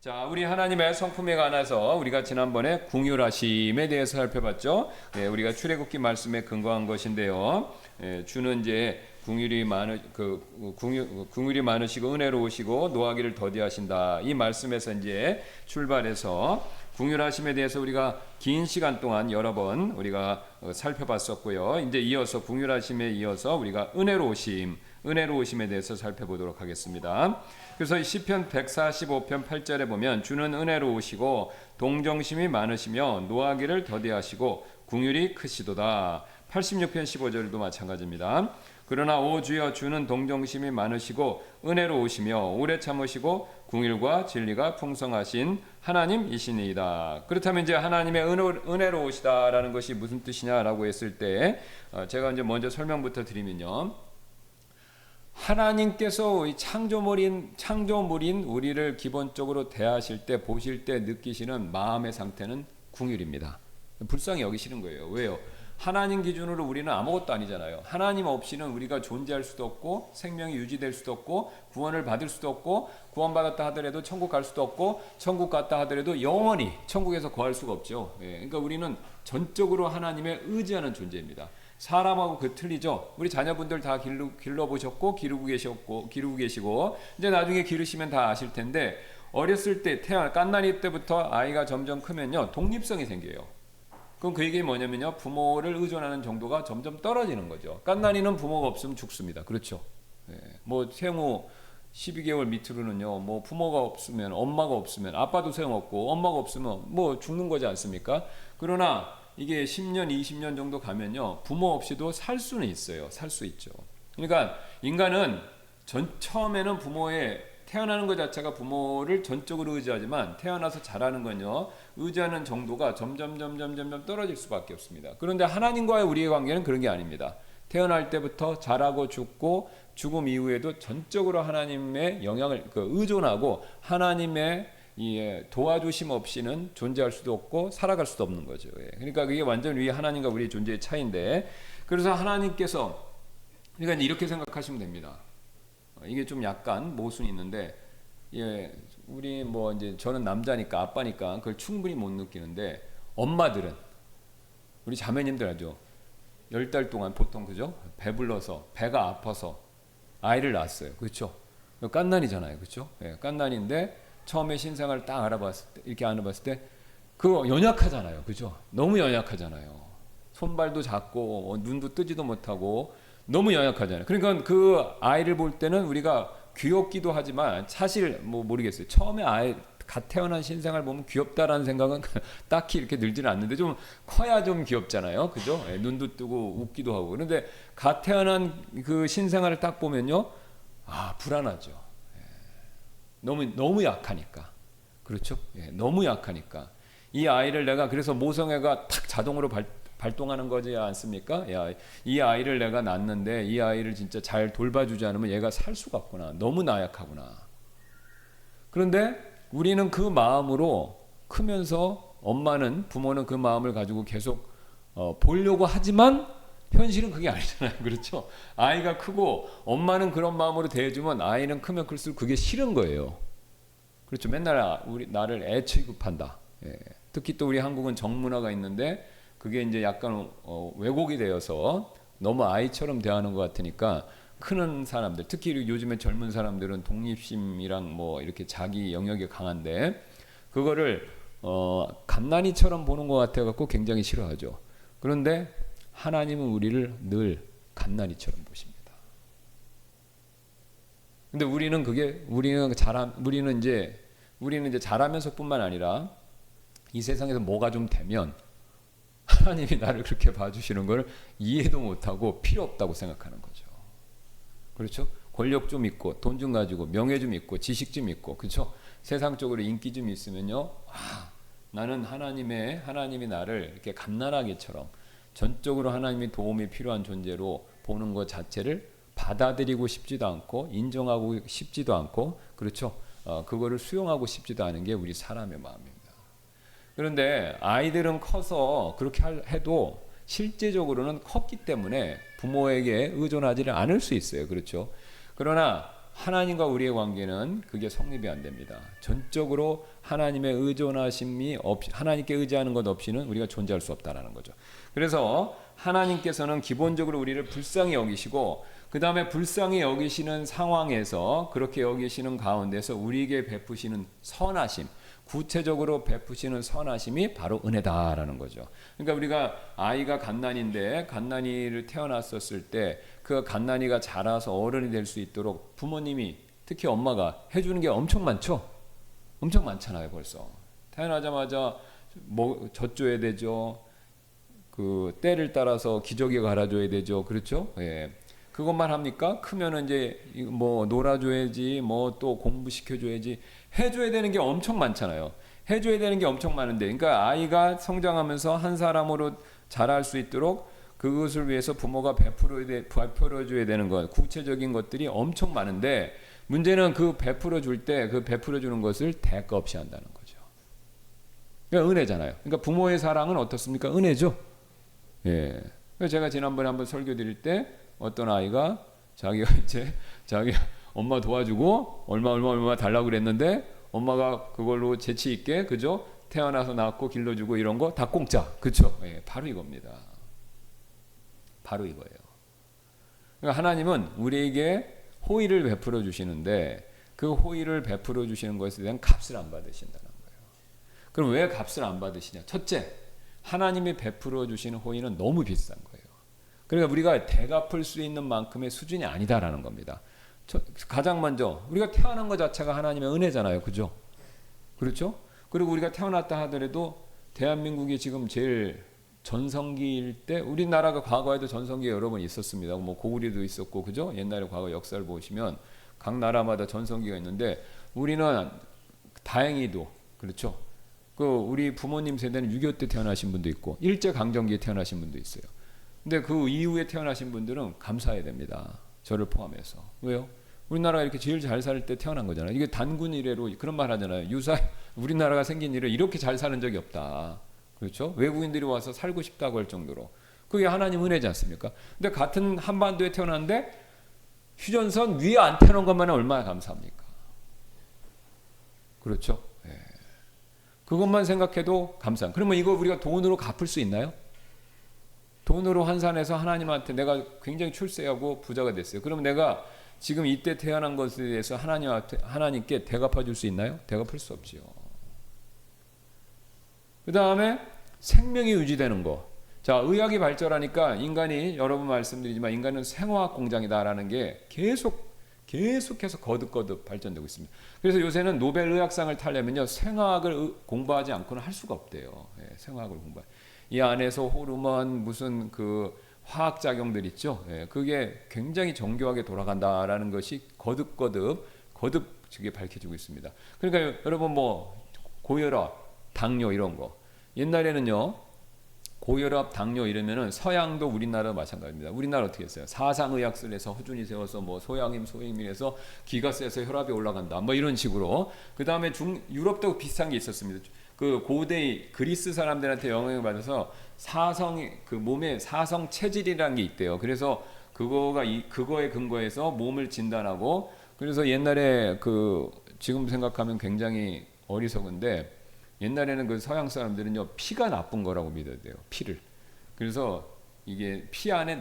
자, 우리 하나님의 성품에 관해서 우리가 지난번에 궁휼하심에 대해서 살펴봤죠. 우리가 출애굽기 말씀에 근거한 것인데요. 주는 이제 궁휼이 많으시고 은혜로우시고 노하기를 더디하신다. 이 말씀에서 이제 출발해서 궁휼하심에 대해서 우리가 긴 시간 동안 여러 번 우리가 살펴봤었고요. 이제 이어서 궁휼하심에 이어서 우리가 은혜로우심에 대해서 살펴보도록 하겠습니다. 그래서 시편 145편 8절에 보면 주는 은혜로우시고 동정심이 많으시며 노하기를 더디하시고 궁휼이 크시도다. 86편 15절도 마찬가지입니다. 그러나 오 주여 주는 동정심이 많으시고 은혜로우시며 오래 참으시고 궁휼과 진리가 풍성하신 하나님이시니이다. 그렇다면 이제 하나님의 은혜로우시다라는 것이 무슨 뜻이냐라고 했을 때 제가 이제 먼저 설명부터 드리면요. 하나님께서 창조물인 우리를 기본적으로 대하실 때 보실 때 느끼시는 마음의 상태는 궁휼입니다. 불쌍히 여기시는 거예요. 왜요? 하나님 기준으로 우리는 아무것도 아니잖아요. 하나님 없이는 우리가 존재할 수도 없고 생명이 유지될 수도 없고 구원을 받을 수도 없고 구원받았다 하더라도 천국 갈 수도 없고 천국 갔다 하더라도 영원히 천국에서 거할 수가 없죠. 그러니까 우리는 전적으로 하나님에 의지하는 존재입니다. 사람하고 틀리죠. 우리 자녀분들 다 길러보셨고 기르고 계시고 이제 나중에 기르시면 다 아실 텐데 어렸을 때 갓난이 때부터 아이가 점점 크면요 독립성이 생겨요. 그럼 그 얘기 뭐냐면요 부모를 의존하는 정도가 점점 떨어지는 거죠. 갓난이는 부모가 없으면 죽습니다. 그렇죠. 뭐 생후 12개월 밑으로는요 뭐 부모가 없으면 엄마가 없으면 아빠도 소용없고 엄마가 없으면 뭐 죽는 거지 않습니까? 그러나 이게 10년, 20년 정도 가면요 부모 없이도 살 수는 있어요. 살 수 있죠. 그러니까 인간은 처음에는 태어나는 것 자체가 부모를 전적으로 의지하지만 태어나서 자라는 건요 의지하는 정도가 점점 떨어질 수밖에 없습니다. 그런데 하나님과의 우리의 관계는 그런 게 아닙니다. 태어날 때부터 자라고 죽고 죽음 이후에도 전적으로 하나님의 영향을 의존하고 하나님의 도와주심 없이는 존재할 수도 없고 살아갈 수도 없는 거죠. 그러니까 그게 완전 우리 하나님과 우리의 존재의 차이인데, 그래서 하나님께서 그러니까 이렇게 생각하시면 됩니다. 이게 좀 약간 모순이 있는데, 우리 뭐 이제 저는 남자니까 아빠니까 그걸 충분히 못 느끼는데 엄마들은 우리 자매님들 알죠? 10달 동안 보통 그죠? 배불러서 배가 아파서 아이를 낳았어요. 그렇죠? 갓난이잖아요. 그렇죠? 갓난인데 처음에 신생아를 딱 알아봤을 때 그거 연약하잖아요. 그죠? 너무 연약하잖아요. 손발도 작고 눈도 뜨지도 못하고 너무 연약하잖아요. 그러니까 그 아이를 볼 때는 우리가 귀엽기도 하지만 사실 뭐 모르겠어요. 처음에 아이 갓 태어난 신생아를 보면 귀엽다라는 생각은 딱히 이렇게 들지는 않는데 좀 커야 좀 귀엽잖아요. 그죠? 눈도 뜨고 웃기도 하고. 그런데 갓 태어난 그 신생아를 딱 보면요. 불안하죠. 너무 약하니까. 그렇죠? 너무 약하니까. 이 아이를 내가 그래서 모성애가 탁 자동으로 발동하는 거지 않습니까? 이 아이를 내가 낳는데 이 아이를 진짜 잘 돌봐주지 않으면 얘가 살 수가 없구나. 너무 나약하구나. 그런데 우리는 그 마음으로 크면서 부모는 그 마음을 가지고 계속 보려고 하지만 현실은 그게 아니잖아요. 그렇죠? 아이가 크고 엄마는 그런 마음으로 대해주면 아이는 크면 클수록 그게 싫은 거예요. 그렇죠? 맨날 나를 애 취급한다. 특히 또 우리 한국은 정문화가 있는데 그게 이제 약간 왜곡이 되어서 너무 아이처럼 대하는 것 같으니까 크는 사람들, 특히 요즘에 젊은 사람들은 독립심이랑 뭐 이렇게 자기 영역이 강한데 그거를 갓난이처럼 보는 것 같아갖고 굉장히 싫어하죠. 그런데 하나님은 우리를 늘 갓난이처럼 보십니다. 근데 우리는 이제 자라면서뿐만 아니라 이 세상에서 뭐가 좀 되면 하나님이 나를 그렇게 봐주시는 걸 이해도 못하고 필요 없다고 생각하는 거죠. 그렇죠? 권력 좀 있고 돈 좀 가지고 명예 좀 있고 지식 좀 있고 그렇죠? 세상적으로 인기 좀 있으면요. 나는 하나님이 나를 이렇게 갓난아기처럼 전적으로 하나님의 도움이 필요한 존재로 보는 것 자체를 받아들이고 싶지도 않고 인정하고 싶지도 않고 그렇죠. 그거를 수용하고 싶지도 않은 게 우리 사람의 마음입니다. 그런데 아이들은 커서 그렇게 해도 실제적으로는 컸기 때문에 부모에게 의존하지를 않을 수 있어요. 그렇죠. 그러나 하나님과 우리의 관계는 그게 성립이 안 됩니다. 전적으로 하나님의 의존하심이 없이, 하나님께 의지하는 것 없이는 우리가 존재할 수 없다라는 거죠. 그래서 하나님께서는 기본적으로 우리를 불쌍히 여기시고 그 다음에 불쌍히 여기시는 상황에서 그렇게 여기시는 가운데서 우리에게 베푸시는 선하심, 구체적으로 베푸시는 선하심이 바로 은혜다라는 거죠. 그러니까 우리가 아이가 갓난인데 갓난이를 태어났었을 때 그 갓난이가 자라서 어른이 될 수 있도록 부모님이 특히 엄마가 해주는 게 엄청 많죠. 엄청 많잖아요. 벌써 태어나자마자 뭐 젖줘야 되죠. 그 때를 따라서 기저귀 갈아줘야 되죠. 그렇죠? 예. 그것만 합니까? 크면은 이제 뭐 놀아줘야지, 뭐 또 공부시켜줘야지, 해줘야 되는 게 엄청 많잖아요. 해줘야 되는 게 엄청 많은데, 그러니까 아이가 성장하면서 한 사람으로 자랄 수 있도록 그것을 위해서 부모가 베풀어줘야 되는 것, 구체적인 것들이 엄청 많은데, 문제는 그 베풀어줄 때 그 베풀어주는 것을 대가 없이 한다는 거죠. 그러니까 은혜잖아요. 그러니까 부모의 사랑은 어떻습니까? 은혜죠. 예. 제가 지난번에 한번 설교 드릴 때 어떤 아이가 자기가 엄마 도와주고 얼마 달라고 그랬는데 엄마가 그걸로 재치 있게, 그죠? 태어나서 낳고 길러주고 이런 거 다 공짜. 그렇죠? 예, 바로 이겁니다. 바로 이거예요. 그러니까 하나님은 우리에게 호의를 베풀어 주시는데 그 호의를 베풀어 주시는 것에 대한 값을 안 받으신다는 거예요. 그럼 왜 값을 안 받으시냐? 첫째, 하나님이 베풀어 주시는 호의는 너무 비싼 거예요. 그러니까 우리가 대갚을 수 있는 만큼의 수준이 아니다라는 겁니다. 가장 먼저 우리가 태어난 것 자체가 하나님의 은혜잖아요. 그죠? 그렇죠? 그리고 우리가 태어났다 하더라도 대한민국이 지금 제일 전성기일 때, 우리나라가 과거에도 전성기 여러 번 있었습니다. 뭐 고구려도 있었고, 그죠? 옛날에 과거 역사를 보시면 각 나라마다 전성기가 있는데 우리는 다행히도, 그렇죠? 그 우리 부모님 세대는 6.25 때 태어나신 분도 있고 일제 강점기에 태어나신 분도 있어요. 근데 그 이후에 태어나신 분들은 감사해야 됩니다. 저를 포함해서. 왜요? 우리나라가 이렇게 제일 잘 살 때 태어난 거잖아요. 이게 단군 이래로 그런 말 하잖아요. 우리나라가 생긴 이래 이렇게 잘 사는 적이 없다. 그렇죠? 외국인들이 와서 살고 싶다고 할 정도로. 그게 하나님 은혜지 않습니까? 근데 같은 한반도에 태어났는데 휴전선 위에 안 태어난 것만 얼마나 감사합니까? 그렇죠? 예. 그것만 생각해도 감사. 그러면 이거 우리가 돈으로 갚을 수 있나요? 돈으로 환산해서 하나님한테 내가 굉장히 출세하고 부자가 됐어요. 그러면 내가 지금 이때 태어난 것에 대해서 하나님께 대갚아 줄 수 있나요? 대갚을 수 없지요. 그 다음에 생명이 유지되는 거. 자, 의학이 발전하니까 인간이, 여러 번 말씀드리지만 인간은 생화학 공장이다라는 게 계속해서 거듭 발전되고 있습니다. 그래서 요새는 노벨 의학상을 타려면요, 생화학을 공부하지 않고는 할 수가 없대요. 예, 생화학을 공부해. 이 안에서 호르몬 무슨 그 화학 작용들 있죠. 예, 그게 굉장히 정교하게 돌아간다라는 것이 거듭 저게 밝혀지고 있습니다. 그러니까 여러분 뭐 고혈압, 당뇨 이런 거. 옛날에는요, 고혈압, 당뇨 이러면은 서양도 우리나라도 마찬가지입니다. 우리나라 어떻게 했어요? 사상의학을 해서 허준이 세워서 뭐 소양임 해서 기가 세서 혈압이 올라간다. 뭐 이런 식으로. 그 다음에 유럽도 비슷한 게 있었습니다. 그 고대 그리스 사람들한테 영향을 받아서 그 몸에 사성 체질이라는 게 있대요. 그래서 그거에 근거해서 몸을 진단하고, 그래서 옛날에 지금 생각하면 굉장히 어리석은데, 옛날에는 그 서양 사람들은요, 피가 나쁜 거라고 믿어야 돼요. 피를. 그래서 이게 피 안에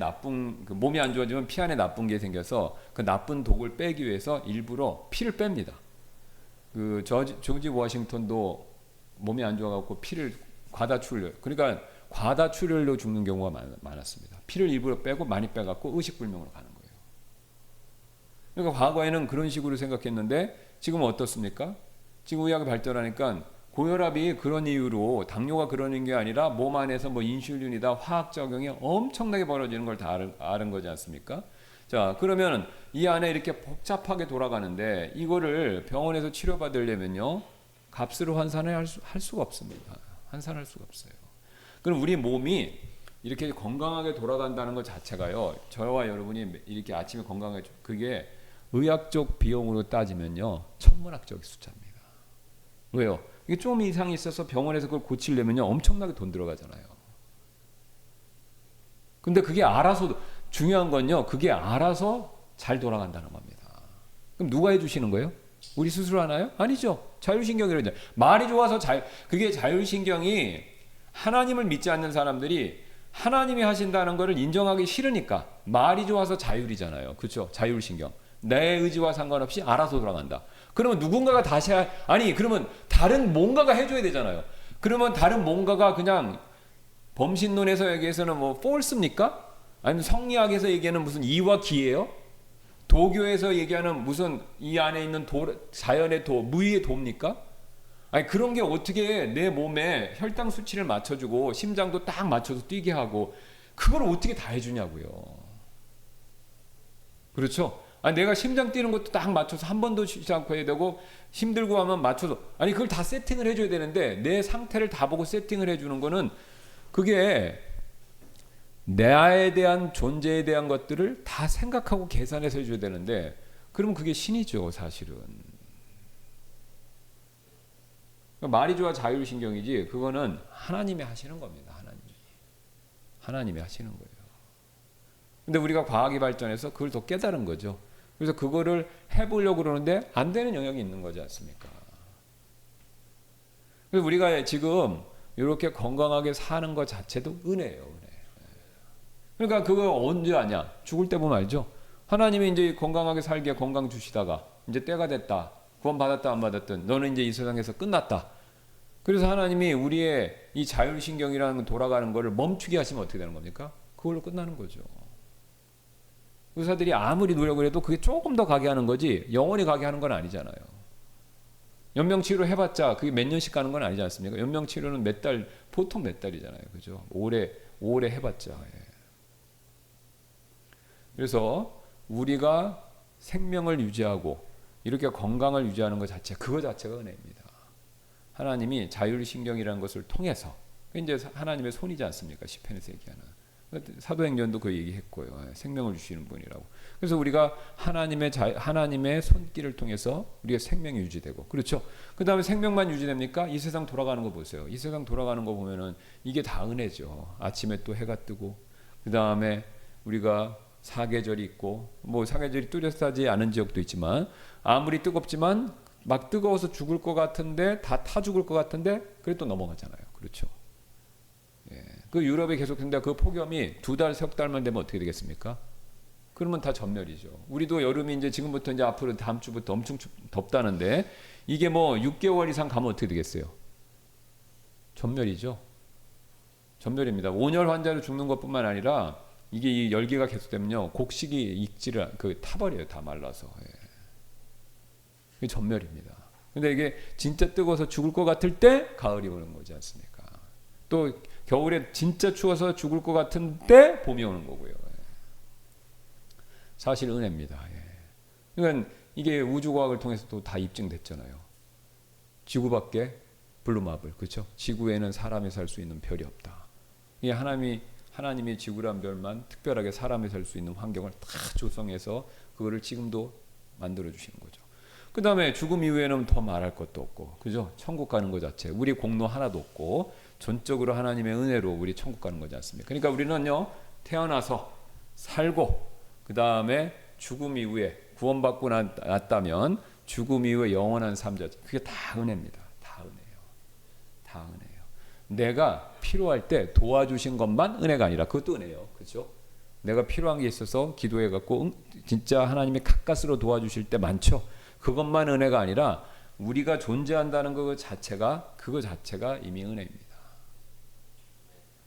몸이 안 좋아지면 피 안에 나쁜 게 생겨서 그 나쁜 독을 빼기 위해서 일부러 피를 뺍니다. 그 조지 워싱턴도 몸이 안 좋아갖고 피를 과다출혈, 그러니까 과다출혈로 죽는 경우가 많았습니다. 피를 일부러 빼고 많이 빼갖고 의식불명으로 가는 거예요. 그러니까 과거에는 그런 식으로 생각했는데 지금은 어떻습니까? 지금 의학이 발전하니까 고혈압이 그런 이유로, 당뇨가 그러는 게 아니라 몸 안에서 뭐 인슐린이다 화학작용이 엄청나게 벌어지는 걸 다 아는 거지 않습니까? 자, 그러면 이 안에 이렇게 복잡하게 돌아가는데 이거를 병원에서 치료받으려면요, 값으로 환산할 수가 없습니다. 환산할 수가 없어요. 그럼 우리 몸이 이렇게 건강하게 돌아간다는 것 자체가요, 저와 여러분이 이렇게 아침에 건강하게, 그게 의학적 비용으로 따지면요, 천문학적 숫자입니다. 왜요? 이게 좀 이상이 있어서 병원에서 그걸 고치려면요, 엄청나게 돈 들어가잖아요. 근데 그게 알아서, 중요한 건요, 그게 알아서 잘 돌아간다는 겁니다. 그럼 누가 해주시는 거예요? 우리 스스로 하나요? 아니죠. 자율신경이라죠. 말이 좋아서 그게 자율신경이 하나님을 믿지 않는 사람들이 하나님이 하신다는 것을 인정하기 싫으니까 말이 좋아서 자율이잖아요. 그렇죠? 자율신경. 내 의지와 상관없이 알아서 돌아간다. 그러면 누군가가 그러면 다른 뭔가가 해줘야 되잖아요. 그러면 다른 뭔가가 그냥 범신론에서 얘기해서는 뭐 false입니까? 아니면 성리학에서 얘기하는 무슨 이와 기예요? 도교에서 얘기하는 무슨 이 안에 있는 자연의 무의의 도입니까? 아니 그런 게 어떻게 내 몸에 혈당 수치를 맞춰주고 심장도 딱 맞춰서 뛰게 하고 그걸 어떻게 다 해주냐고요. 그렇죠? 아니 내가 심장 뛰는 것도 딱 맞춰서 한 번도 쉬지 않고 해야 되고 힘들고 하면 맞춰서 아니 그걸 다 세팅을 해줘야 되는데 내 상태를 다 보고 세팅을 해주는 거는 그게 나에 대한 존재에 대한 것들을 다 생각하고 계산해서 해줘야 되는데 그러면 그게 신이죠 사실은. 말이 좋아 자율신경이지 그거는 하나님이 하시는 겁니다. 하나님이 하시는 거예요. 근데 우리가 과학이 발전해서 그걸 더 깨달은 거죠. 그래서 그거를 해보려고 그러는데 안 되는 영역이 있는 거지 않습니까? 그래서 우리가 지금 이렇게 건강하게 사는 것 자체도 은혜예요. 은혜. 그러니까 그거 언제 아냐? 죽을 때 보면 알죠? 하나님이 이제 건강하게 살게 건강 주시다가 이제 때가 됐다. 구원 받았다 안 받았든 너는 이제 이 세상에서 끝났다. 그래서 하나님이 우리의 이 자율신경이라는 돌아가는 거를 멈추게 하시면 어떻게 되는 겁니까? 그걸로 끝나는 거죠. 의사들이 아무리 노력을 해도 그게 조금 더 가게 하는 거지 영원히 가게 하는 건 아니잖아요. 연명치료 해봤자 그게 몇 년씩 가는 건 아니지 않습니까? 연명치료는 몇 달, 보통 몇 달이잖아요. 그죠? 오래 해봤자. 예. 그래서 우리가 생명을 유지하고 이렇게 건강을 유지하는 것 자체, 그거 자체가 은혜입니다. 하나님이 자율신경이라는 것을 통해서 이제 하나님의 손이지 않습니까? 시편에서 얘기하는 사도행전도 그 얘기했고요. 생명을 주시는 분이라고. 그래서 우리가 하나님의 손길을 통해서 우리의 생명이 유지되고 그렇죠. 그 다음에 생명만 유지됩니까? 이 세상 돌아가는 거 보세요. 이 세상 돌아가는 거 보면은 이게 다 은혜죠. 아침에 또 해가 뜨고 그 다음에 우리가 사계절이 있고 뭐 사계절이 뚜렷하지 않은 지역도 있지만 아무리 뜨겁지만 막 뜨거워서 죽을 것 같은데 다 타 죽을 것 같은데 그래 또 넘어가잖아요. 그렇죠. 예. 그 유럽에 계속된다. 그 폭염이 2달, 3달만 되면 어떻게 되겠습니까? 그러면 다 전멸이죠. 우리도 여름이 이제 지금부터 이제 앞으로 다음 주부터 엄청 덥다는데 이게 뭐 6개월 이상 가면 어떻게 되겠어요? 전멸이죠. 전멸입니다. 온열 환자로 죽는 것뿐만 아니라 이게 이 열기가 계속되면요 곡식이 익지를 타버려요. 다 말라서. 예. 이게 전멸입니다. 근데 이게 진짜 뜨거워서 죽을 것 같을 때 가을이 오는 거지 않습니까? 또 겨울에 진짜 추워서 죽을 것 같은 때 봄이 오는 거고요. 예. 사실 은혜입니다. 예. 그러니까 이게 우주과학을 통해서도 다 입증됐잖아요. 지구 밖에 블루마블, 그렇죠? 지구에는 사람이 살 수 있는 별이 없다. 이게 하나님이 지구란 별만 특별하게 사람이 살 수 있는 환경을 다 조성해서 그거를 지금도 만들어 주시는 거죠. 그 다음에 죽음 이후에는 더 말할 것도 없고, 그죠? 천국 가는 것 자체, 우리 공로 하나도 없고, 전적으로 하나님의 은혜로 우리 천국 가는 거지 않습니까? 그러니까 우리는요, 태어나서 살고, 그 다음에 죽음 이후에 구원받고 났다면, 죽음 이후에 영원한 삶 자체, 그게 다 은혜입니다. 다 은혜예요. 다 은혜예요. 내가 필요할 때 도와주신 것만 은혜가 아니라, 그것도 은혜예요. 그죠? 내가 필요한 게 있어서 기도해갖고, 진짜 하나님이 가까스로 도와주실 때 많죠? 그것만 은혜가 아니라 우리가 존재한다는 그거 자체가 이미 은혜입니다.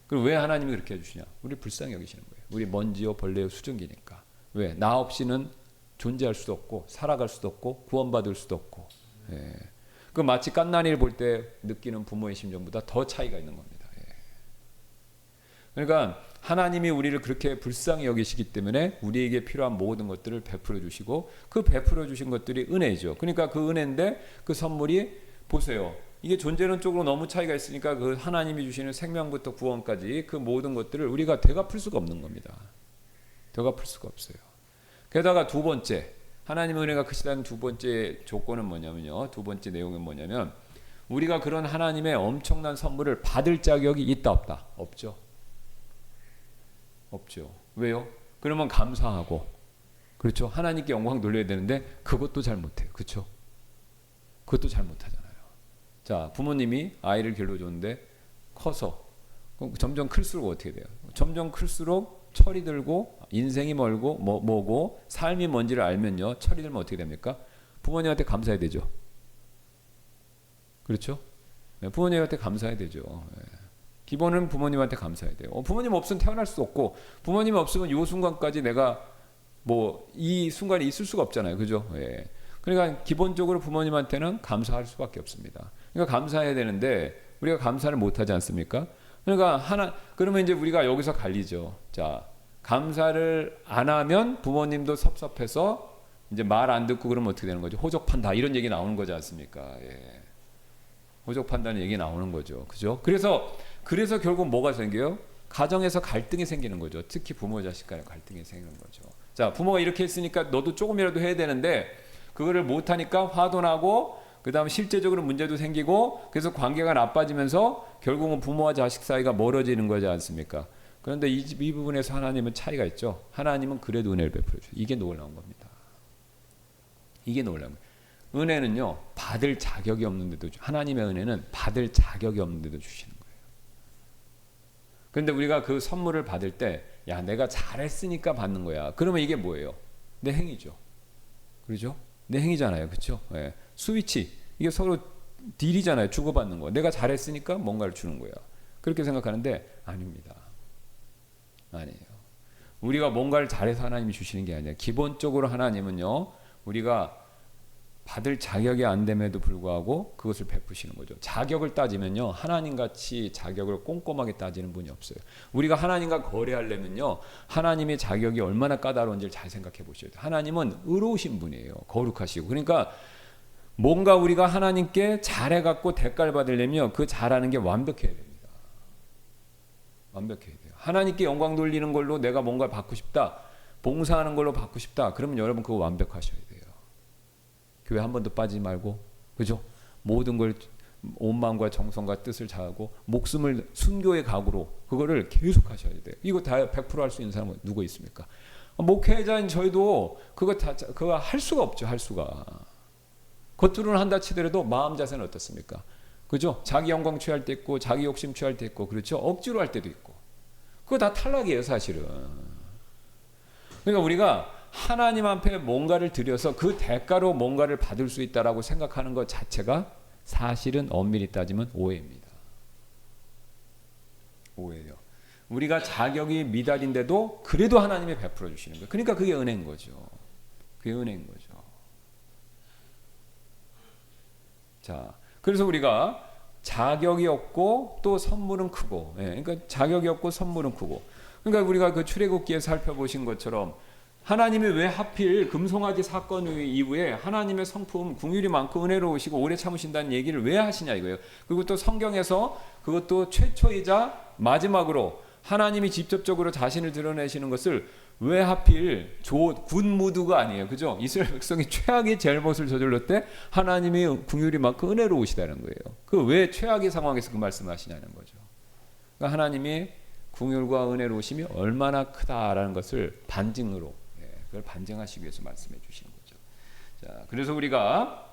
그리고 왜 하나님이 그렇게 해주시냐? 우리 불쌍히 여기시는 거예요. 우리 먼지요 벌레요 수증기니까. 왜? 나 없이는 존재할 수도 없고 살아갈 수도 없고 구원받을 수도 없고. 예. 그 마치 갓난이를 볼 때 느끼는 부모의 심정보다 더 차이가 있는 겁니다. 예. 그러니까 하나님이 우리를 그렇게 불쌍히 여기시기 때문에 우리에게 필요한 모든 것들을 베풀어 주시고 그 베풀어 주신 것들이 은혜죠. 그러니까 그 은혜인데 그 선물이 보세요. 이게 존재론 쪽으로 너무 차이가 있으니까 그 하나님이 주시는 생명부터 구원까지 그 모든 것들을 우리가 되갚을 수가 없는 겁니다. 되갚을 수가 없어요. 게다가 두 번째, 하나님의 은혜가 크시다는 두 번째 조건은 뭐냐면요. 두 번째 내용은 뭐냐면 우리가 그런 하나님의 엄청난 선물을 받을 자격이 있다 없다? 없죠. 없죠. 왜요? 그러면 감사하고 그렇죠? 하나님께 영광 돌려야 되는데 그것도 잘 못해요. 그렇죠? 그것도 잘 못하잖아요. 자, 부모님이 아이를 길러줬는데 커서 점점 클수록 어떻게 돼요? 점점 클수록 철이 들고 인생이 멀고 뭐고 삶이 뭔지를 알면요, 철이 들면 어떻게 됩니까? 부모님한테 감사해야 되죠. 그렇죠? 네, 부모님한테 감사해야 되죠. 네. 기본은 부모님한테 감사해야 돼요. 부모님 없으면 태어날 수 없고, 부모님 없으면 이 순간까지 내가 뭐 이 순간에 있을 수가 없잖아요. 그죠? 예. 그러니까 기본적으로 부모님한테는 감사할 수밖에 없습니다. 그러니까 감사해야 되는데 우리가 감사를 못하지 않습니까? 그러니까 그러면 이제 우리가 여기서 갈리죠. 자, 감사를 안 하면 부모님도 섭섭해서 이제 말 안 듣고 그러면 어떻게 되는 거죠? 호적판다 이런 얘기 나오는 거지 않습니까? 예. 호적판다는 얘기 나오는 거죠. 그죠? 그래서 결국 뭐가 생겨요? 가정에서 갈등이 생기는 거죠. 특히 부모 자식 간의 갈등이 생기는 거죠. 자, 부모가 이렇게 했으니까 너도 조금이라도 해야 되는데 그거를 못 하니까 화도 나고, 그다음에 실제적으로 문제도 생기고, 그래서 관계가 나빠지면서 결국은 부모와 자식 사이가 멀어지는 거지 않습니까? 그런데 이 부분에서 하나님은 차이가 있죠. 하나님은 그래도 은혜를 베풀어 줘요. 이게 놀라운 겁니다. 이게 놀라운 거예요. 은혜는요, 받을 자격이 없는데도, 하나님의 은혜는 받을 자격이 없는데도 주시는 거예요. 그런데 우리가 그 선물을 받을 때, 야, 내가 잘했으니까 받는 거야. 그러면 이게 뭐예요? 내 행위죠. 그렇죠? 내 행위잖아요. 그렇죠? 예. 스위치, 이게 서로 딜이잖아요. 주고받는 거. 내가 잘했으니까 뭔가를 주는 거야. 그렇게 생각하는데 아닙니다. 아니에요. 우리가 뭔가를 잘해서 하나님이 주시는 게 아니라, 기본적으로 하나님은요, 우리가 받을 자격이 안 됨에도 불구하고 그것을 베푸시는 거죠. 자격을 따지면요, 하나님같이 자격을 꼼꼼하게 따지는 분이 없어요. 우리가 하나님과 거래하려면요, 하나님의 자격이 얼마나 까다로운지를 잘 생각해 보셔야 돼요. 하나님은 의로우신 분이에요. 거룩하시고. 그러니까 뭔가 우리가 하나님께 잘해갖고 대가를 받으려면 그 잘하는 게 완벽해야 됩니다. 완벽해야 돼요. 하나님께 영광 돌리는 걸로 내가 뭔가 받고 싶다, 봉사하는 걸로 받고 싶다, 그러면 여러분 그거 완벽하셔야 돼요. 교회 한 번도 빠지지 말고, 그죠? 모든 걸 온 마음과 정성과 뜻을 다하고 목숨을 순교의 각오로 그거를 계속 하셔야 돼요. 이거 다 100% 할 수 있는 사람은 누구 있습니까? 목회자인 저희도 그거 할 수가 없죠. 할 수가. 겉으로는 한다 치더라도 마음 자세는 어떻습니까? 그죠? 자기 영광 취할 때 있고, 자기 욕심 취할 때 있고, 그렇죠? 억지로 할 때도 있고. 그거 다 탈락이에요, 사실은. 그러니까 우리가 하나님 앞에 뭔가를 드려서 그 대가로 뭔가를 받을 수 있다라고 생각하는 것 자체가 사실은 엄밀히 따지면 오해입니다. 오해예요. 우리가 자격이 미달인데도 그래도 하나님이 베풀어 주시는 거예요. 그러니까 그게 은혜인 거죠. 그게 은혜인 거죠. 자, 그래서 우리가 자격이 없고 또 선물은 크고, 그러니까 자격이 없고 선물은 크고, 그러니까 우리가 그 출애굽기에 살펴보신 것처럼 하나님이 왜 하필 금송아지 사건 이후에 하나님의 성품 긍휼이 많고 은혜로우시고 오래 참으신다는 얘기를 왜 하시냐 이거예요. 그리고 또 성경에서 그것도 최초이자 마지막으로 하나님이 직접적으로 자신을 드러내시는 것을 왜 하필 굿 무드가 아니에요. 그죠? 이스라엘 백성이 최악의 잘못을 저질렀을 때 하나님이 긍휼이 많고 은혜로우시다는 거예요. 그 왜 최악의 상황에서 그 말씀을 하시냐는 거죠. 그러니까 하나님이 긍휼과 은혜로우심이 얼마나 크다라는 것을 반증으로, 그걸 반증하시기 위해서 말씀해 주시는 거죠. 자, 그래서 우리가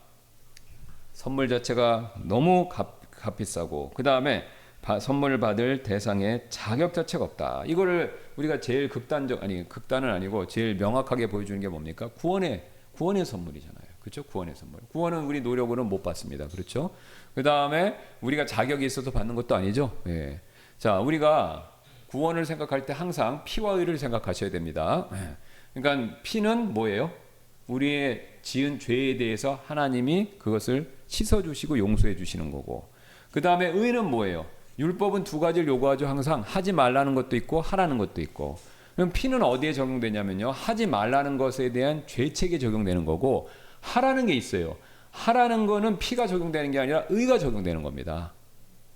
선물 자체가 너무 값비싸고, 그 다음에 선물을 받을 대상의 자격 자체가 없다. 이거를 우리가 제일 극단은 아니고 제일 명확하게 보여주는 게 뭡니까? 구원의 선물이잖아요. 그렇죠? 구원의 선물. 구원은 우리 노력으로는 못 받습니다. 그렇죠? 그 다음에 우리가 자격이 있어서 받는 것도 아니죠. 예. 자, 우리가 구원을 생각할 때 항상 피와 의를 생각하셔야 됩니다. 그러니까 피는 뭐예요? 우리의 지은 죄에 대해서 하나님이 그것을 씻어주시고 용서해 주시는 거고, 그 다음에 의는 뭐예요? 율법은 두 가지를 요구하죠. 항상 하지 말라는 것도 있고 하라는 것도 있고. 그럼 피는 어디에 적용되냐면요, 하지 말라는 것에 대한 죄책에 적용되는 거고, 하라는 게 있어요. 하라는 거는 피가 적용되는 게 아니라 의가 적용되는 겁니다.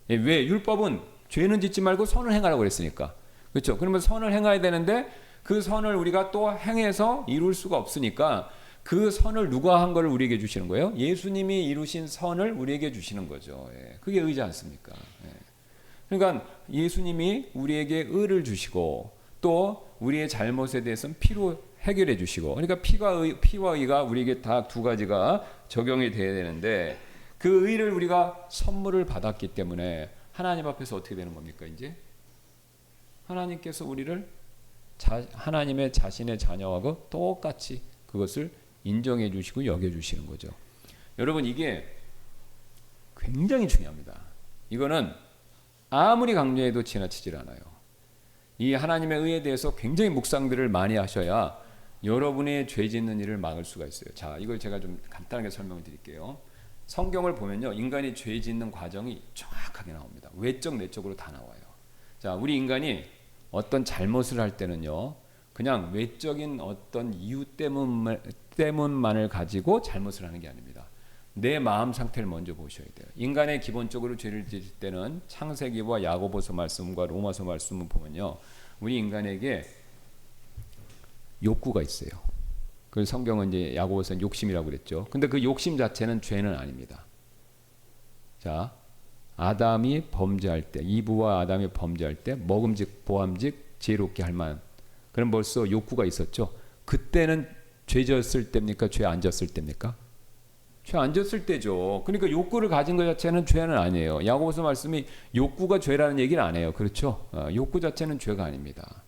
왜? 율법은 죄는 짓지 말고 선을 행하라고 그랬으니까. 그렇죠? 그러면 선을 행해야 되는데 그 선을 우리가 또 행해서 이룰 수가 없으니까 그 선을 누가 한 걸 우리에게 주시는 거예요? 예수님이 이루신 선을 우리에게 주시는 거죠. 그게 의지 않습니까? 그러니까 예수님이 우리에게 의를 주시고, 또 우리의 잘못에 대해서는 피로 해결해 주시고, 그러니까 피와 의가 우리에게 다 두 가지가 적용이 돼야 되는데, 그 의를 우리가 선물을 받았기 때문에 하나님 앞에서 어떻게 되는 겁니까? 이제 하나님께서 우리를 하나님의 자신의 자녀하고 똑같이 그것을 인정해 주시고 여겨 주시는 거죠. 여러분, 이게 굉장히 중요합니다. 이거는 아무리 강조해도 지나치질 않아요. 이 하나님의 의에 대해서 굉장히 묵상들을 많이 하셔야 여러분의 죄 짓는 일을 막을 수가 있어요. 자, 이걸 제가 좀 간단하게 설명을 드릴게요. 성경을 보면요, 인간이 죄 짓는 과정이 정확하게 나옵니다. 외적 내적으로 다 나와요. 자, 우리 인간이 어떤 잘못을 할 때는요, 그냥 외적인 어떤 이유 때문만을 가지고 잘못을 하는 게 아닙니다. 내 마음 상태를 먼저 보셔야 돼요. 인간의 기본적으로 죄를 지을 때는 창세기와 야고보서 말씀과 로마서 말씀을 보면요, 우리 인간에게 욕구가 있어요. 그 성경은 이제 야고보서는 욕심이라고 그랬죠. 근데 그 욕심 자체는 죄는 아닙니다. 자, 아담이 범죄할 때, 이브와 아담이 범죄할 때 먹음직 보암직 지혜롭게 할 만, 그럼 벌써 욕구가 있었죠. 그때는 죄 졌을 때입니까? 죄 안 졌을 때입니까? 죄 안 졌을 때죠. 그러니까 욕구를 가진 것 자체는 죄는 아니에요. 야고보서 말씀이 욕구가 죄라는 얘기는 안 해요. 그렇죠? 욕구 자체는 죄가 아닙니다.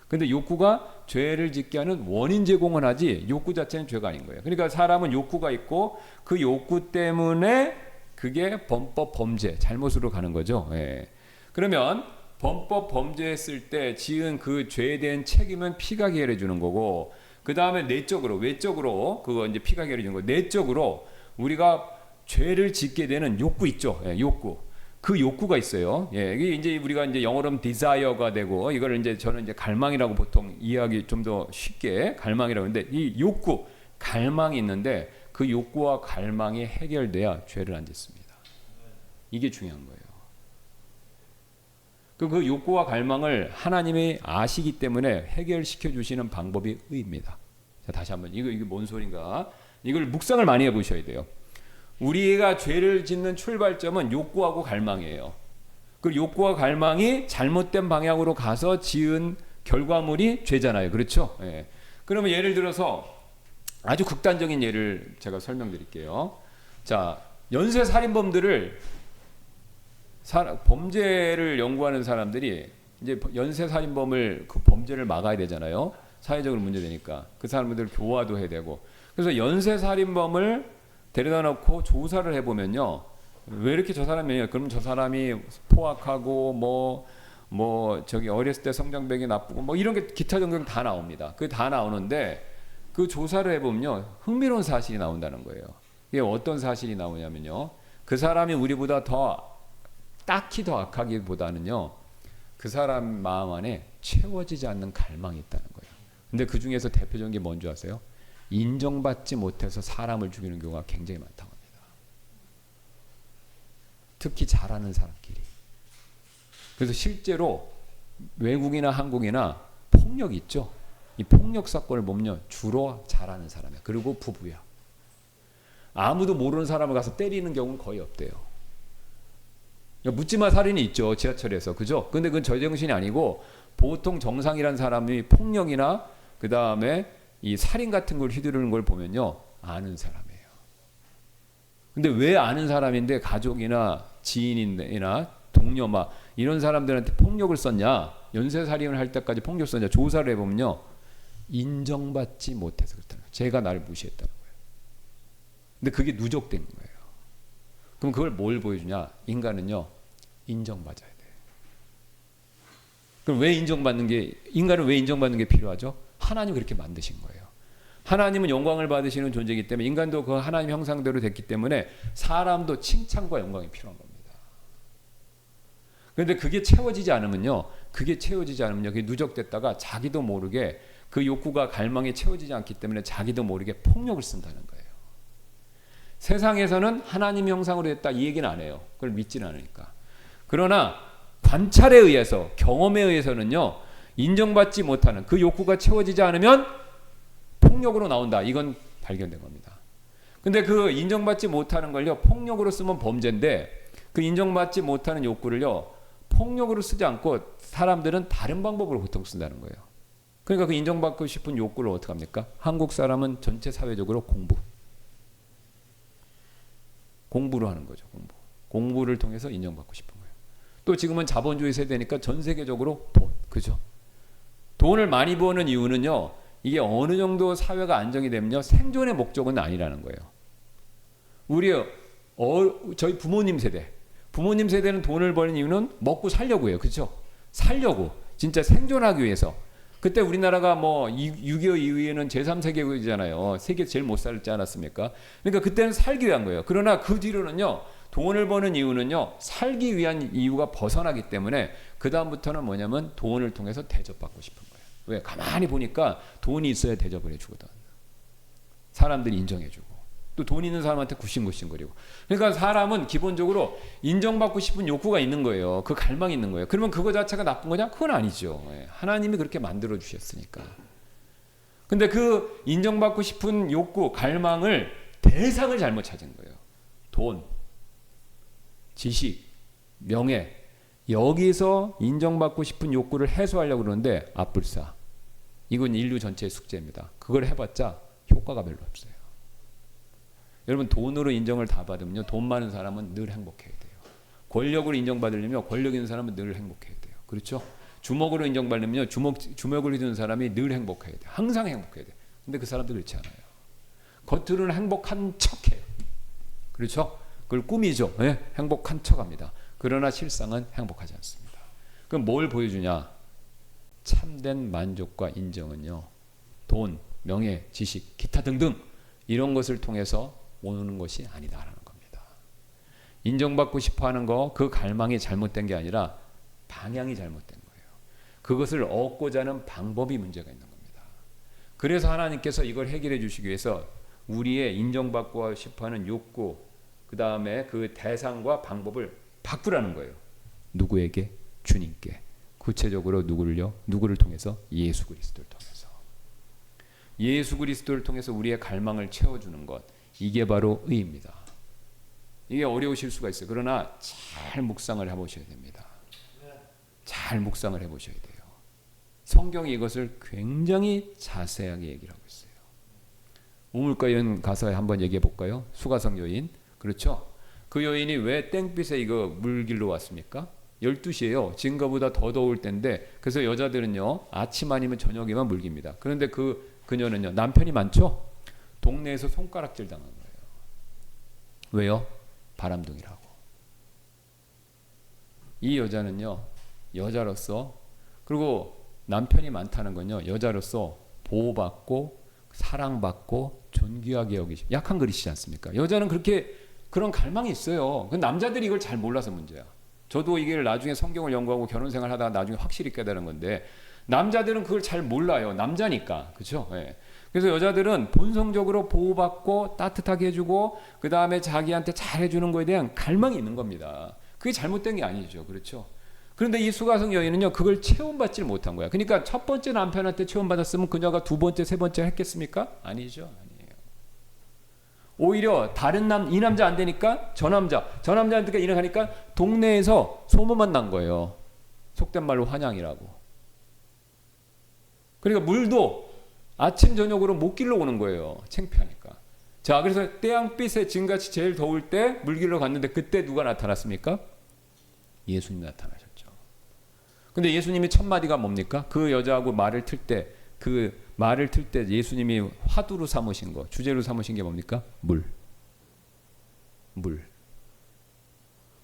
근데 욕구가 죄를 짓게 하는 원인 제공은 하지 욕구 자체는 죄가 아닌 거예요. 그러니까 사람은 욕구가 있고 그 욕구 때문에 그게 범법 범죄, 잘못으로 가는 거죠. 예. 그러면 범법 범죄했을 때 지은 그 죄에 대한 책임은 피가 해결해 주는 거고, 그 다음에 내적으로, 외적으로 그거 이제 피가 해결해 주는 거고, 내적으로 우리가 죄를 짓게 되는 욕구 있죠. 예, 욕구. 그 욕구가 있어요. 예, 이게 이제 우리가 이제 영어로는 desire가 되고, 이걸 이제 저는 이제 갈망이라고 보통 이해하기 좀 더 쉽게 갈망이라고 하는데, 이 욕구, 갈망이 있는데 그 욕구와 갈망이 해결돼야 죄를 안 짓습니다. 이게 중요한 거예요. 그 욕구와 갈망을 하나님이 아시기 때문에 해결시켜 주시는 방법이 의입니다. 자, 다시 한번 이게 뭔 소린가? 이걸 묵상을 많이 해보셔야 돼요. 우리가 죄를 짓는 출발점은 욕구하고 갈망이에요. 그 욕구와 갈망이 잘못된 방향으로 가서 지은 결과물이 죄잖아요. 그렇죠? 예. 그러면 예를 들어서 아주 극단적인 예를 제가 설명드릴게요. 자, 연쇄 살인범들을 범죄를 연구하는 사람들이 이제 연쇄 살인범을 그 범죄를 막아야 되잖아요. 사회적으로 문제되니까 그 사람들 교화도 해야 되고. 그래서 연쇄 살인범을 데려다 놓고 조사를 해보면요, 왜 이렇게 저 사람이, 그러면 저 사람이 포악하고 저기 어렸을 때 성장벽이 나쁘고 뭐 이런 게 기타 정경 다 나옵니다. 그게 다 나오는데 그 조사를 해보면요, 흥미로운 사실이 나온다는 거예요. 이게 어떤 사실이 나오냐면요, 그 사람이 우리보다 더 딱히 더 악하기보다는요, 그 사람 마음 안에 채워지지 않는 갈망이 있다는 거예요. 근데 그 중에서 대표적인 게 뭔지 아세요? 인정받지 못해서 사람을 죽이는 경우가 굉장히 많다고 합니다. 특히 잘하는 사람끼리. 그래서 실제로 외국이나 한국이나 폭력이 있죠. 이 폭력 사건을 보면 주로 잘하는 사람이야. 그리고 부부야. 아무도 모르는 사람을 가서 때리는 경우는 거의 없대요. 묻지마 살인이 있죠, 지하철에서. 그죠? 근데 그건 저정신이 아니고 보통 정상이란 사람이 폭력이나 그 다음에 이 살인 같은 걸 휘두르는 걸 보면요, 아는 사람이에요. 근데 왜 아는 사람인데 가족이나 지인이나 동료 이런 사람들한테 폭력을 썼냐, 연쇄살인을 할 때까지 폭력을 썼냐, 조사를 해보면요, 인정받지 못해서 그렇다는 거예요. 제가 나를 무시했다는 거예요. 근데 그게 누적된 거예요. 그럼 그걸 뭘 보여주냐? 인간은요, 인정받아야 돼. 그럼 왜 인간은 왜 인정받는 게 필요하죠? 하나님 그렇게 만드신 거예요. 하나님은 영광을 받으시는 존재이기 때문에, 인간도 그 하나님 형상대로 됐기 때문에 사람도 칭찬과 영광이 필요한 겁니다. 그런데 그게 채워지지 않으면요, 그게 누적됐다가 자기도 모르게 그 욕구가 갈망이 채워지지 않기 때문에 자기도 모르게 폭력을 쓴다는 거예요. 세상에서는 하나님 형상으로 됐다 이 얘기는 안 해요. 그걸 믿지는 않으니까. 그러나 관찰에 의해서, 경험에 의해서는요, 인정받지 못하는 그 욕구가 채워지지 않으면 폭력으로 나온다. 이건 발견된 겁니다. 근데 그 인정받지 못하는 걸요, 폭력으로 쓰면 범죄인데, 그 인정받지 못하는 욕구를요, 폭력으로 쓰지 않고 사람들은 다른 방법으로 보통 쓴다는 거예요. 그러니까 그 인정받고 싶은 욕구를 어떻게 합니까? 한국 사람은 전체 사회적으로 공부로 하는 거죠. 공부를 통해서 인정받고 싶은 거예요. 또 지금은 자본주의 세대니까 전 세계적으로 돈, 그죠? 돈을 많이 버는 이유는요, 이게 어느 정도 사회가 안정이 되면요, 생존의 목적은 아니라는 거예요. 저희 부모님 세대는 돈을 버는 이유는 먹고 살려고 해요. 그렇죠? 살려고. 진짜 생존하기 위해서. 그때 우리나라가 뭐 6.25 이후에는 제3세계국이잖아요. 세계 제일 못 살지 않았습니까? 그러니까 그때는 살기 위한 거예요. 그러나 그 뒤로는요, 돈을 버는 이유는요, 살기 위한 이유가 벗어나기 때문에 그 다음부터는 뭐냐면 돈을 통해서 대접받고 싶은 거예요. 왜? 가만히 보니까 돈이 있어야 대접을 해주거든. 사람들이 인정해주고. 또 돈 있는 사람한테 굽신굽신거리고. 그러니까 사람은 기본적으로 인정받고 싶은 욕구가 있는 거예요. 그 갈망이 있는 거예요. 그러면 그거 자체가 나쁜 거냐? 그건 아니죠. 하나님이 그렇게 만들어 주셨으니까. 근데 그 인정받고 싶은 욕구, 갈망을 대상을 잘못 찾은 거예요. 돈, 지식, 명예, 여기서 인정받고 싶은 욕구를 해소하려고 그러는데 앞불사. 이건 인류 전체의 숙제입니다. 그걸 해봤자 효과가 별로 없어요. 여러분, 돈으로 인정을 다 받으면요, 돈 많은 사람은 늘 행복해야 돼요. 권력으로 인정받으려면 권력 있는 사람은 늘 행복해야 돼요. 그렇죠? 주먹으로 인정받으려면 주먹을 휘두는 사람이 늘 행복해야 돼요. 항상 행복해야 돼요. 근데 그 사람도 그렇지 않아요. 겉으로는 행복한 척해요. 그렇죠? 그걸 꾸미죠. 네? 행복한 척합니다. 그러나 실상은 행복하지 않습니다. 그럼 뭘 보여주냐? 참된 만족과 인정은요, 돈, 명예, 지식, 기타 등등 이런 것을 통해서 오는 것이 아니다라는 겁니다. 인정받고 싶어하는 거, 그 갈망이 잘못된 게 아니라 방향이 잘못된 거예요. 그것을 얻고자 하는 방법이 문제가 있는 겁니다. 그래서 하나님께서 이걸 해결해 주시기 위해서 우리의 인정받고 싶어하는 욕구, 그 다음에 그 대상과 방법을 바꾸라는 거예요. 누구에게? 주님께. 구체적으로 누구를 통해서? 예수 그리스도를 통해서. 예수 그리스도를 통해서 우리의 갈망을 채워주는 것, 이게 바로 의입니다. 이게 어려우실 수가 있어요. 그러나 잘 묵상을 해보셔야 됩니다. 잘 묵상을 해보셔야 돼요. 성경이 이것을 굉장히 자세하게 얘기를 하고 있어요. 우물가 여인 가서 한번 얘기해 볼까요? 수가성 여인. 그렇죠? 그 여인이 왜 땡빛에 이거 물길로 왔습니까? 12시예요. 지금보다 더 더울 때인데, 그래서 여자들은요, 아침 아니면 저녁에만 물깁니다. 그런데 그녀는요, 남편이 많죠? 동네에서 손가락질 당한 거예요. 왜요? 바람둥이라고. 이 여자는요, 여자로서, 그리고 남편이 많다는 건요, 여자로서 보호받고 사랑받고 존귀하게 여기시, 약한 그릇이지 않습니까? 여자는 그런 갈망이 있어요. 그 남자들이 이걸 잘 몰라서 문제야. 저도 이게 나중에 성경을 연구하고 결혼 생활 하다가 나중에 확실히 깨달은 건데, 남자들은 그걸 잘 몰라요. 남자니까. 그렇죠? 예. 그래서 여자들은 본성적으로 보호받고 따뜻하게 해주고 그 다음에 자기한테 잘해주는 거에 대한 갈망이 있는 겁니다. 그게 잘못된 게 아니죠. 그렇죠? 그런데 이 수가성 여인은요, 그걸 체험받지 못한 거야. 그러니까 첫 번째 남편한테 체험받았으면 그녀가 두 번째, 세 번째 했겠습니까? 아니죠. 아니에요. 오히려 이 남자 안 되니까 저 남자한테 일어나니까 동네에서 소문만 난 거예요. 속된 말로 환양이라고. 그러니까 물도 아침 저녁으로 못 길러 오는 거예요. 창피하니까. 자, 그래서 태양빛에 지금같이 제일 더울 때 물길러 갔는데 그때 누가 나타났습니까? 예수님이 나타나셨죠. 근데 예수님이 첫 마디가 뭡니까? 그 여자하고 말을 틀 때 예수님이 화두로 삼으신 거, 주제로 삼으신 게 뭡니까? 물.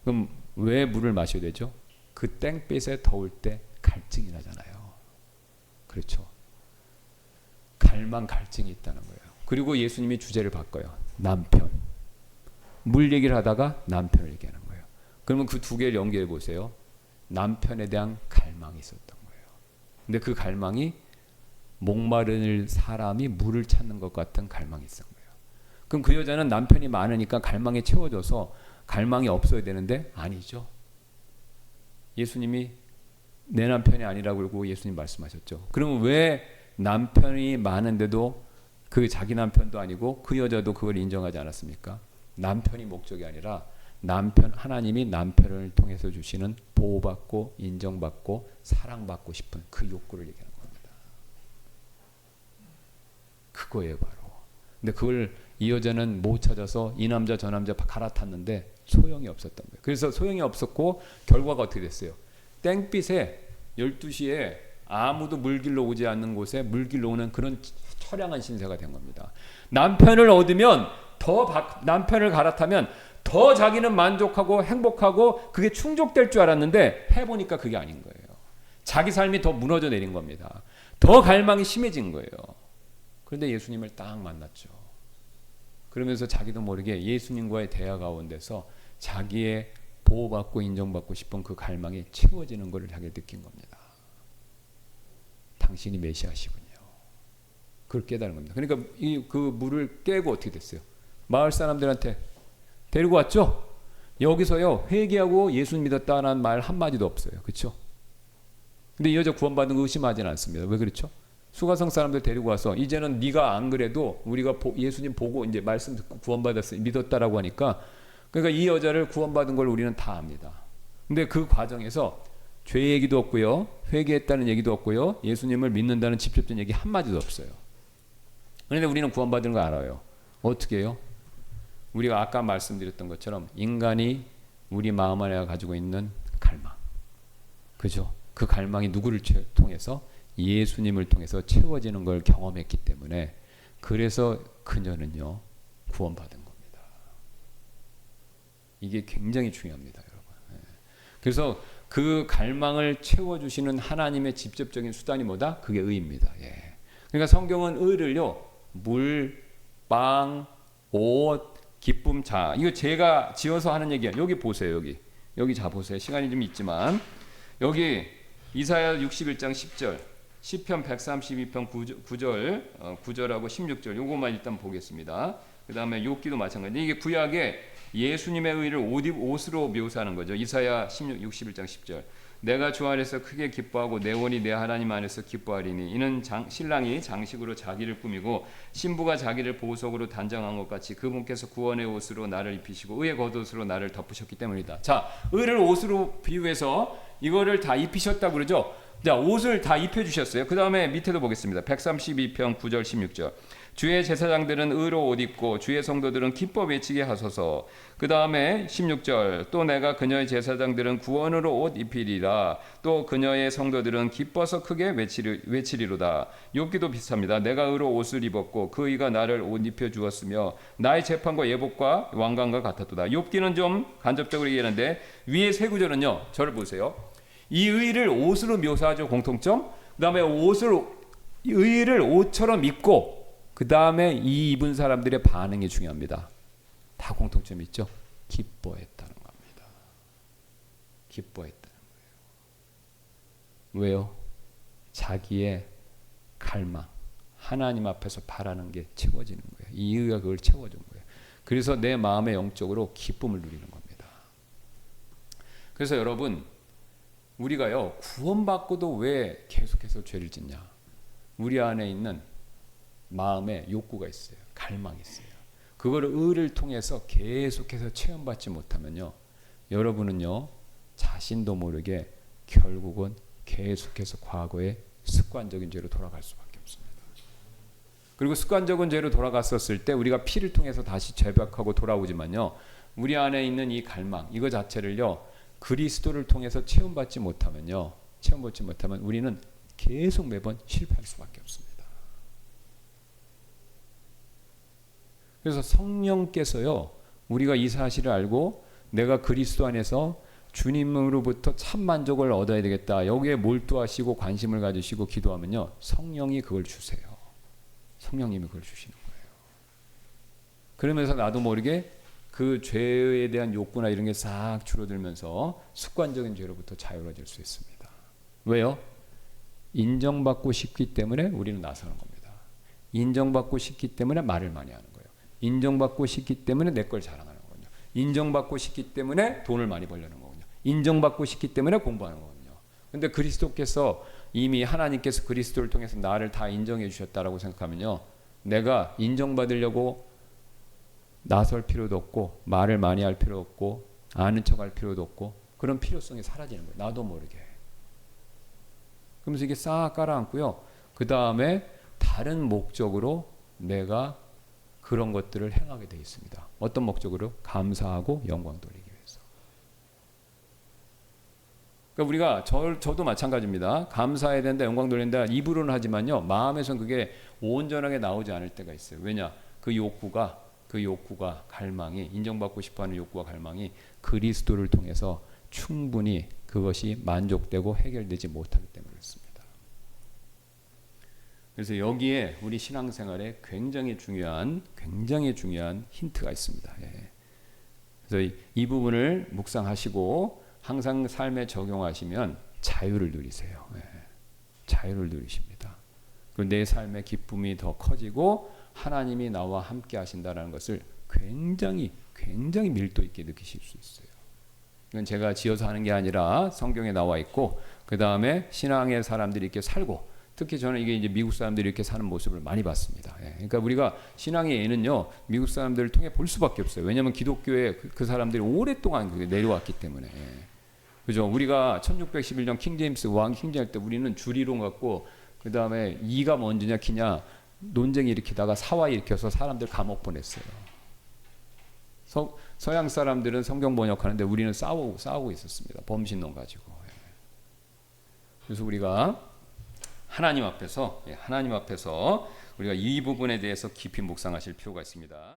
그럼 왜 물을 마셔야 되죠? 그 땡빛에 더울 때 갈증이 나잖아요. 그렇죠. 갈증이 있다는 거예요. 그리고 예수님이 주제를 바꿔요. 남편. 물 얘기를 하다가 남편을 얘기하는 거예요. 그러면 그 두 개를 연결해 보세요. 남편에 대한 갈망이 있었던 거예요. 근데 그 갈망이 목마른 사람이 물을 찾는 것 같은 갈망이 있었던 거예요. 그럼 그 여자는 남편이 많으니까 갈망이 채워져서 갈망이 없어야 되는데 아니죠. 예수님이 내 남편이 아니라고 그러고 예수님 말씀하셨죠. 그러면 왜 남편이 많은데도 그 자기 남편도 아니고 그 여자도 그걸 인정하지 않았습니까? 남편이 목적이 아니라 하나님이 남편을 통해서 주시는 보호받고 인정받고 사랑받고 싶은 그 욕구를 얘기하는 겁니다. 그거예요 바로. 근데 그걸 이 여자는 못 찾아서 이 남자 저 남자 갈아탔는데 소용이 없었던 거예요. 그래서 소용이 없었고 결과가 어떻게 됐어요? 땡빛에 12시에 아무도 물길로 오지 않는 곳에 물길로 오는 그런 처량한 신세가 된 겁니다. 남편을 얻으면 남편을 갈아타면 더 자기는 만족하고 행복하고 그게 충족될 줄 알았는데 해보니까 그게 아닌 거예요. 자기 삶이 더 무너져 내린 겁니다. 더 갈망이 심해진 거예요. 그런데 예수님을 딱 만났죠. 그러면서 자기도 모르게 예수님과의 대화 가운데서 자기의 보호받고 인정받고 싶은 그 갈망이 채워지는 것을 자기가 느낀 겁니다. 당신이 메시아시군요. 그걸 깨달은 겁니다. 그러니까 그 물을 깨고 어떻게 됐어요? 마을 사람들한테 데리고 왔죠? 여기서요 회개하고 예수 믿었다는 말 한마디도 없어요. 그렇죠? 근데 이 여자 구원받은 거 의심하지는 않습니다. 왜 그렇죠? 수가성 사람들 데리고 와서 이제는 네가 안 그래도 우리가 예수님 보고 이제 말씀 듣고 구원받았어 믿었다라고 하니까 그러니까 이 여자를 구원받은 걸 우리는 다 압니다. 근데 그 과정에서 죄 얘기도 없고요. 회개했다는 얘기도 없고요. 예수님을 믿는다는 직접적인 얘기 한마디도 없어요. 그런데 우리는 구원받은 거 알아요. 어떻게 해요? 우리가 아까 말씀드렸던 것처럼 인간이 우리 마음 안에 가지고 있는 갈망. 그죠? 그 갈망이 누구를 통해서? 예수님을 통해서 채워지는 걸 경험했기 때문에 그래서 그녀는요 구원받은 겁니다. 이게 굉장히 중요합니다, 여러분. 그래서 그 갈망을 채워주시는 하나님의 직접적인 수단이 뭐다? 그게 의입니다. 그러니까 성경은 의를요 물, 빵, 옷, 기쁨, 자 이거 제가 지어서 하는 얘기야. 여기 보세요. 여기 자 보세요. 시간이 좀 있지만 여기 이사야 61장 10절 시편 132편 9절하고 16절 요것만 일단 보겠습니다. 그 다음에 욥기도 마찬가지. 이게 구약에 예수님의 의를 옷으로 묘사하는 거죠. 이사야 61장 10절 내가 주 안에서 크게 기뻐하고 내 원이 내 하나님 안에서 기뻐하리니 이는 신랑이 장식으로 자기를 꾸미고 신부가 자기를 보석으로 단장한 것 같이 그분께서 구원의 옷으로 나를 입히시고 의의 겉옷으로 나를 덮으셨기 때문이다. 자, 의를 옷으로 비유해서 이거를 다 입히셨다고 그러죠. 자, 옷을 다 입혀주셨어요. 그 다음에 밑에도 보겠습니다. 132편 9절 16절 주의 제사장들은 의로 옷 입고 주의 성도들은 기뻐 외치게 하소서. 그 다음에 16절 또 내가 그녀의 제사장들은 구원으로 옷 입히리라. 또 그녀의 성도들은 기뻐서 크게 외치리로다. 욥기도 비슷합니다. 내가 의로 옷을 입었고 그 의가 나를 옷 입혀 주었으며 나의 재판과 예복과 왕관과 같았도다. 욥기는 좀 간접적으로 얘기하는데 위에 세 구절은요 저를 보세요. 이 의를 옷으로 묘사하죠. 공통점. 그 다음에 의를 옷처럼 입고 그 다음에 이 입은 사람들의 반응이 중요합니다. 다 공통점이 있죠. 기뻐했다는 겁니다. 기뻐했다는 거예요. 왜요? 자기의 갈망, 하나님 앞에서 바라는 게 채워지는 거예요. 이 의가 그걸 채워준 거예요. 그래서 내 마음의 영적으로 기쁨을 누리는 겁니다. 그래서 여러분 우리가요 구원받고도 왜 계속해서 죄를 짓냐? 우리 안에 있는 마음에 욕구가 있어요. 갈망이 있어요. 그거를 의를 통해서 계속해서 체험받지 못하면요 여러분은요 자신도 모르게 결국은 계속해서 과거의 습관적인 죄로 돌아갈 수밖에 없습니다. 그리고 습관적인 죄로 돌아갔었을 때 우리가 피를 통해서 다시 재백하고 돌아오지만요 우리 안에 있는 이 갈망 이거 자체를요 그리스도를 통해서 체험받지 못하면 우리는 계속 매번 실패할 수밖에 없습니다. 그래서 성령께서요 우리가 이 사실을 알고 내가 그리스도 안에서 주님으로부터 참 만족을 얻어야 되겠다. 여기에 몰두하시고 관심을 가지시고 기도하면요 성령이 그걸 주세요. 성령님이 그걸 주시는 거예요. 그러면서 나도 모르게 그 죄에 대한 욕구나 이런 게 싹 줄어들면서 습관적인 죄로부터 자유로워질 수 있습니다. 왜요? 인정받고 싶기 때문에 우리는 나서는 겁니다. 인정받고 싶기 때문에 말을 많이 하는 거예요. 인정받고 싶기 때문에 내 걸 자랑하는 거거든요. 인정받고 싶기 때문에 돈을 많이 벌려는 거거든요. 인정받고 싶기 때문에 공부하는 거거든요. 근데 그리스도께서 이미 하나님께서 그리스도를 통해서 나를 다 인정해 주셨다라고 생각하면요 내가 인정받으려고 나설 필요도 없고 말을 많이 할 필요 없고 아는 척할 필요도 없고 그런 필요성이 사라지는 거예요. 나도 모르게. 그러면서 이게 싹 깔아앉고요. 그 다음에 다른 목적으로 내가 그런 것들을 행하게 되어 있습니다. 어떤 목적으로? 감사하고 영광 돌리기 위해서. 그러니까 우리가 저도 마찬가지입니다. 감사해야 된다, 영광 돌린다 입으로는 하지만요, 마음에선 그게 온전하게 나오지 않을 때가 있어요. 왜냐? 그 욕구가 갈망이, 인정받고 싶어하는 욕구와 갈망이 그리스도를 통해서 충분히 그것이 만족되고 해결되지 못하기 때문에 그렇습니다. 그래서 여기에 우리 신앙생활에 굉장히 중요한 힌트가 있습니다. 예. 그래서 이 부분을 묵상하시고 항상 삶에 적용하시면 자유를 누리세요. 예. 자유를 누리십니다. 그리고 내 삶의 기쁨이 더 커지고 하나님이 나와 함께 하신다는 것을 굉장히 밀도 있게 느끼실 수 있어요. 이건 제가 지어서 하는 게 아니라 성경에 나와 있고, 그 다음에 신앙의 사람들이 이렇게 살고, 특히 저는 이게 이제 미국 사람들이 이렇게 사는 모습을 많이 봤습니다. 예. 그러니까 우리가 신앙의 예는요, 미국 사람들을 통해 볼 수밖에 없어요. 왜냐하면 기독교에 그 사람들이 오랫동안 내려왔기 때문에. 예. 그죠? 우리가 1611년 킹제임스 왕 킹제할 때 우리는 주리론 갖고, 그 다음에 이가 먼저냐 키냐 논쟁 일으키다가 사화 일으켜서 사람들 감옥 보냈어요. 서양 사람들은 성경 번역하는데 우리는 싸우고 있었습니다. 범신론 가지고. 예. 그래서 우리가 하나님 앞에서 우리가 이 부분에 대해서 깊이 묵상하실 필요가 있습니다.